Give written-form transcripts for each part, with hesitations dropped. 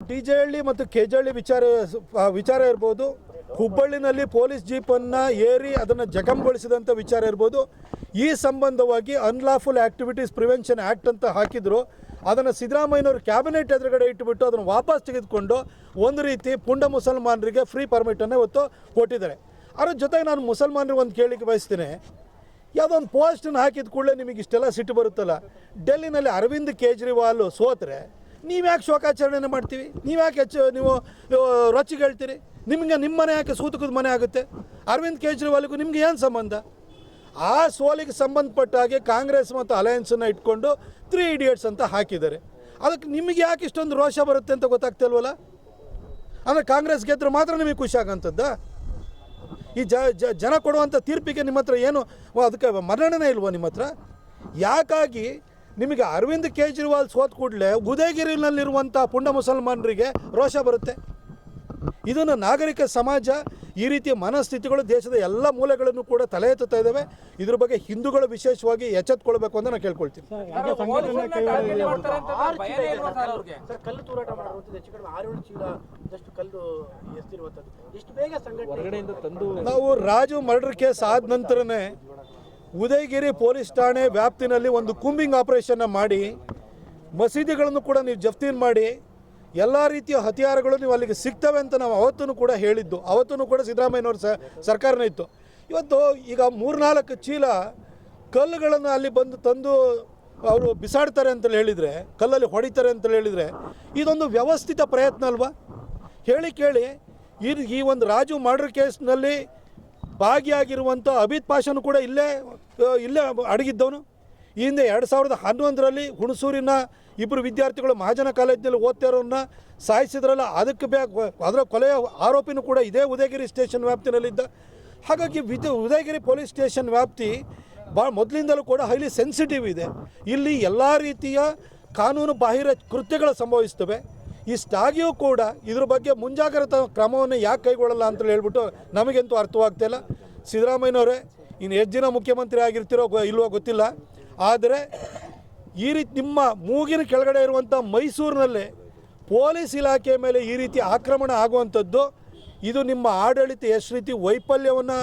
ಡಿಜೆಹಳ್ಳಿ ಮತ್ತು ಕೆಜೆಹಳ್ಳಿ ವಿಚಾರ ಇರ್ಬೋದು, ಹುಬ್ಬಳ್ಳಿನಲ್ಲಿ ಪೊಲೀಸ್ ಜೀಪನ್ನು ಏರಿ ಅದನ್ನು ಜಖಂಗೊಳಿಸಿದಂಥ ವಿಚಾರ ಇರ್ಬೋದು. ಈ ಸಂಬಂಧವಾಗಿ ಅನ್ಲಾಫುಲ್ ಆ್ಯಕ್ಟಿವಿಟೀಸ್ ಪ್ರಿವೆನ್ಷನ್ ಆ್ಯಕ್ಟ್ ಅಂತ ಹಾಕಿದ್ರು. ಅದನ್ನು ಸಿದ್ದರಾಮಯ್ಯನವರು ಕ್ಯಾಬಿನೆಟ್ ಎದುರುಗಡೆ ಇಟ್ಟುಬಿಟ್ಟು ಅದನ್ನು ವಾಪಸ್ ತೆಗೆದುಕೊಂಡು ಒಂದು ರೀತಿ ಪುಂಡ ಮುಸಲ್ಮಾನರಿಗೆ ಫ್ರೀ ಪರ್ಮಿಟನ್ನು ಇವತ್ತು ಕೊಟ್ಟಿದ್ದಾರೆ. ಅದ್ರ ಜೊತೆಗೆ ನಾನು ಮುಸಲ್ಮಾನರಿಗೆ ಒಂದು ಕೇಳಿಕೆ ಬಯಸ್ತೀನಿ. ಯಾವುದೋ ಒಂದು ಪೋಸ್ಟನ್ನು ಹಾಕಿದ ಕೂಡಲೇ ನಿಮಗೆ ಇಷ್ಟೆಲ್ಲ ಸಿಟ್ಟು ಬರುತ್ತಲ್ಲ. ಡೆಲ್ಲಿನಲ್ಲಿ ಅರವಿಂದ್ ಕೇಜ್ರಿವಾಲ್ ಸೋತ್ರೆ ನೀವ್ಯಾಕೆ ಶೋಕಾಚರಣೆ ಮಾಡ್ತೀವಿ? ನೀವ್ಯಾಕೆ ನೀವು ರೊಚ್ಚಿಗೆ ಹೇಳ್ತೀರಿ? ನಿಮಗೆ ನಿಮ್ಮ ಮನೆ ಯಾಕೆ ಸೂತಕದ ಮನೆ ಆಗುತ್ತೆ? ಅರವಿಂದ್ ಕೇಜ್ರಿವಾಲ್ಗೂ ನಿಮ್ಗೆ ಏನು ಸಂಬಂಧ? ಆ ಸೋಲಿಗೆ ಸಂಬಂಧಪಟ್ಟ ಹಾಗೆ ಕಾಂಗ್ರೆಸ್ ಮತ್ತು ಅಲಯನ್ಸನ್ನು ಇಟ್ಕೊಂಡು 3 Idiots ಅಂತ ಹಾಕಿದ್ದಾರೆ. ಅದಕ್ಕೆ ನಿಮಗೆ ಯಾಕೆ ಇಷ್ಟೊಂದು ರೋಷ ಬರುತ್ತೆ ಅಂತ ಗೊತ್ತಾಗ್ತಿಲ್ವಲ್ಲ. ಅಂದರೆ ಕಾಂಗ್ರೆಸ್ ಗೆದ್ದರೆ ಮಾತ್ರ ನಿಮಗೆ ಖುಷಿ ಆಗೋಂಥದ್ದ? ಈ ಜನ ಕೊಡುವಂಥ ತೀರ್ಪಿಗೆ ನಿಮ್ಮ ಹತ್ರ ಏನು ಅದಕ್ಕೆ ಮನ್ನಣೆ ಇಲ್ವೋ ನಿಮ್ಮ ಹತ್ರ? ಯಾಕಾಗಿ ನಿಮಗೆ ಅರವಿಂದ್ ಕೇಜ್ರಿವಾಲ್ ಸೋತ್ ಕೂಡಲೇ ಉದಯಗಿರಿನಲ್ಲಿರುವಂಥ ಪುಂಡ ಮುಸಲ್ಮಾನರಿಗೆ ರೋಷ ಬರುತ್ತೆ? ಇದನ್ನು ನಾಗರಿಕ ಸಮಾಜ ಈ ರೀತಿಯ ಮನಸ್ಥಿತಿಗಳು ದೇಶದ ಎಲ್ಲ ಮೂಲೆಗಳನ್ನು ಕೂಡ ತಲೆ ಎತ್ತುತ್ತಾ ಇದ್ದಾವೆ. ಇದ್ರ ಬಗ್ಗೆ ಹಿಂದೂಗಳು ವಿಶೇಷವಾಗಿ ಎಚ್ಚೆತ್ತುಕೊಳ್ಬೇಕು ಅಂತ ನಾನು ಕೇಳ್ಕೊಳ್ತೀನಿ. ಕಲ್ಲು ತೂರಾಟ ಮಾಡುವಂಥದ್ದು ಹೆಚ್ಚು ಕಡಿಮೆ 6-7 ಚೀಲದಷ್ಟು ಕಲ್ಲು ಎಸ್ತಿರುವಂಥದ್ದು ಎಷ್ಟು ಬೇಗ ಸಂಘಟನೆಯಿಂದ ತಂದು ನಾವು ರಾಜು ಮರ್ಡರ್ ಕೇಸ್ ಆದ ನಂತರನೇ ಉದಯಗಿರಿ ಪೊಲೀಸ್ ಠಾಣೆ ವ್ಯಾಪ್ತಿನಲ್ಲಿ ಒಂದು ಕೂಂಬಿಂಗ್ ಆಪರೇಷನ್ನ ಮಾಡಿ ಮಸೀದಿಗಳನ್ನು ಕೂಡ ನೀವು ಜಪ್ತಿ ಮಾಡಿ ಎಲ್ಲ ರೀತಿಯ ಹತ್ಯಾರಗಳು ನೀವು ಅಲ್ಲಿಗೆ ಸಿಗ್ತವೆ ಅಂತ ನಾವು ಅವತ್ತೂ ಕೂಡ ಹೇಳಿದ್ದು. ಅವತ್ತೂ ಕೂಡ ಸಿದ್ದರಾಮಯ್ಯನವ್ರ ಸರ್ಕಾರನೇ ಇತ್ತು. ಇವತ್ತು ಈಗ 3-4 ಚೀಲ ಕಲ್ಲುಗಳನ್ನು ಅಲ್ಲಿ ತಂದು ಅವರು ಬಿಸಾಡ್ತಾರೆ ಅಂತೇಳಿ ಹೇಳಿದರೆ, ಕಲ್ಲಲ್ಲಿ ಹೊಡಿತಾರೆ ಅಂತೇಳಿ ಹೇಳಿದರೆ ಇದೊಂದು ವ್ಯವಸ್ಥಿತ ಪ್ರಯತ್ನ ಅಲ್ವಾ? ಹೇಳಿ ಕೇಳಿ ಈ ಒಂದು ರಾಜು ಮರ್ಡರ್ ಕೇಸ್ನಲ್ಲಿ ಭಾಗಿಯಾಗಿರುವಂಥ ಅಬಿದ್ ಪಾಷನು ಕೂಡ ಇಲ್ಲೇ ಅಡಗಿದ್ದವನು. ಈ ಹಿಂದೆ 2011ರಲ್ಲಿ ಹುಣಸೂರಿನ 2 ವಿದ್ಯಾರ್ಥಿಗಳು ಮಹಾಜನ ಕಾಲೇಜಿನಲ್ಲಿ ಓದ್ತಿರೋರನ್ನ ಸಾಯಿಸಿದ್ರಲ್ಲ, ಅದರ ಕೊಲೆಯ ಆರೋಪಿನೂ ಕೂಡ ಇದೇ ಉದಯಗಿರಿ ಸ್ಟೇಷನ್ ವ್ಯಾಪ್ತಿನಲ್ಲಿದ್ದ. ಹಾಗಾಗಿ ಉದಯಗಿರಿ ಪೊಲೀಸ್ ಸ್ಟೇಷನ್ ವ್ಯಾಪ್ತಿ ಮೊದಲಿಂದಲೂ ಕೂಡ ಹೈಲಿ ಸೆನ್ಸಿಟಿವ್ ಇದೆ. ಇಲ್ಲಿ ಎಲ್ಲ ರೀತಿಯ ಕಾನೂನು ಬಾಹಿರ ಕೃತ್ಯಗಳು ಸಂಭವಿಸ್ತವೆ. ಇಷ್ಟಾಗಿಯೂ ಕೂಡ ಇದ್ರ ಬಗ್ಗೆ ಮುಂಜಾಗ್ರತಾ ಕ್ರಮವನ್ನು ಯಾಕೆ ಕೈಗೊಳ್ಳಲ್ಲ ಅಂತೇಳಿ ಹೇಳ್ಬಿಟ್ಟು ನಮಗಂತೂ ಅರ್ಥವಾಗ್ತಿಲ್ಲ. ಸಿದ್ದರಾಮಯ್ಯನವರೇ ಇನ್ನು ಎಷ್ಟು ದಿನ ಮುಖ್ಯಮಂತ್ರಿ ಆಗಿರ್ತಿರೋ ಇಲ್ವೋ ಗೊತ್ತಿಲ್ಲ. ಆದರೆ ಈ ರೀತಿ ನಿಮ್ಮ ಮೂಗಿನ ಕೆಳಗಡೆ ಇರುವಂಥ ಮೈಸೂರಿನಲ್ಲೇ ಪೊಲೀಸ್ ಇಲಾಖೆ ಮೇಲೆ ಈ ರೀತಿ ಆಕ್ರಮಣ ಆಗುವಂಥದ್ದು ಇದು ನಿಮ್ಮ ಆಡಳಿತ ಎಷ್ಟು ರೀತಿ ವೈಫಲ್ಯವನ್ನು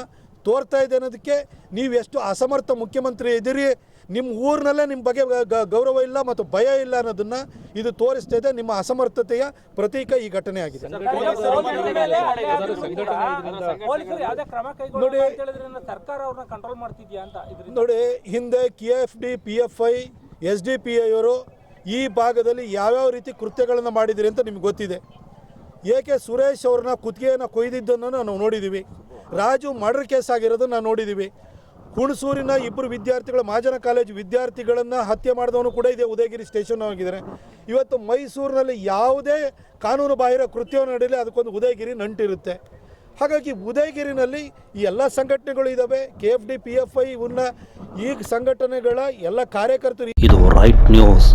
ತೋರ್ತಾ ಇದೆ ಅನ್ನೋದಕ್ಕೆ ನೀವು ಎಷ್ಟು ಅಸಮರ್ಥ ಮುಖ್ಯಮಂತ್ರಿ ಇದ್ದೀರಿ. ನಿಮ್ಮ ಊರಿನಲ್ಲೇ ನಿಮ್ಮ ಬಗ್ಗೆ ಗೌರವ ಇಲ್ಲ ಮತ್ತು ಭಯ ಇಲ್ಲ ಅನ್ನೋದನ್ನು ಇದು ತೋರಿಸ್ತಾ ಇದೆ. ನಿಮ್ಮ ಅಸಮರ್ಥತೆಯ ಪ್ರತೀಕ ಈ ಘಟನೆ ಆಗಿದೆ. ನೋಡಿ, ಹಿಂದೆ KFD, PFI, SDPI ಅವರು ಈ ಭಾಗದಲ್ಲಿ ಯಾವ್ಯಾವ ರೀತಿ ಕೃತ್ಯಗಳನ್ನು ಮಾಡಿದಿರಿ ಅಂತ ನಿಮ್ಗೆ ಗೊತ್ತಿದೆ. ಏಕೆ ಸುರೇಶ್ ಅವ್ರನ್ನ ಕುತ್ತಿಗೆಯನ್ನು ಕೊಯ್ದಿದ್ದನ್ನು ನಾವು ನೋಡಿದ್ದೀವಿ. ರಾಜು ಮರ್ಡರ್ ಕೇಸ್ ಆಗಿರೋದನ್ನು ನಾವು ನೋಡಿದ್ದೀವಿ. ಹುಣಸೂರಿನ 2 ವಿದ್ಯಾರ್ಥಿಗಳು ಮಹಾಜನ ಕಾಲೇಜು ವಿದ್ಯಾರ್ಥಿಗಳನ್ನು ಹತ್ಯೆ ಮಾಡಿದವನು ಕೂಡ ಇದೆ ಉದಯಗಿರಿ ಸ್ಟೇಷನ್ ಆಗಿದ್ದಾರೆ. ಇವತ್ತು ಮೈಸೂರಿನಲ್ಲಿ ಯಾವುದೇ ಕಾನೂನು ಬಾಹಿರ ಕೃತ್ಯವನ್ನು ನಡೆಯಲಿ ಅದಕ್ಕೊಂದು ಉದಯಗಿರಿ ನಂಟಿರುತ್ತೆ. ಹಾಗಾಗಿ ಉದಯಗಿರಿನಲ್ಲಿ ಈ ಎಲ್ಲ ಸಂಘಟನೆಗಳು ಇದ್ದಾವೆ. KFD, PFI ಇವನ್ನ ಈ ಸಂಘಟನೆಗಳ ಎಲ್ಲ ಕಾರ್ಯಕರ್ತರು. ಇದು ರೈಟ್ ನ್ಯೂಸ್.